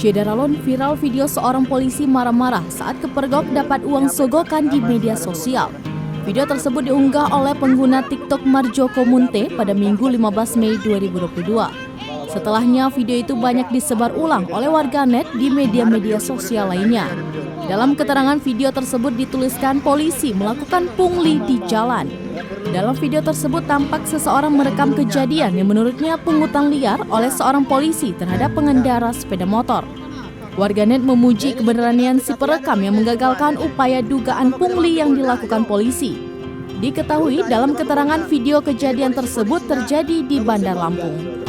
Syederalon viral video seorang polisi marah-marah saat kepergok dapat uang sogokan di media sosial. Video tersebut diunggah oleh pengguna TikTok Marjo Komunte pada Minggu 15 Mei 2022. Setelahnya, video itu banyak disebar ulang oleh warganet di media-media sosial lainnya. Dalam keterangan video tersebut dituliskan polisi melakukan pungli di jalan. Dalam video tersebut tampak seseorang merekam kejadian yang menurutnya pungutan liar oleh seorang polisi terhadap pengendara sepeda motor. Warganet memuji keberanian si perekam yang menggagalkan upaya dugaan pungli yang dilakukan polisi. Diketahui dalam keterangan video kejadian tersebut terjadi di Bandar Lampung.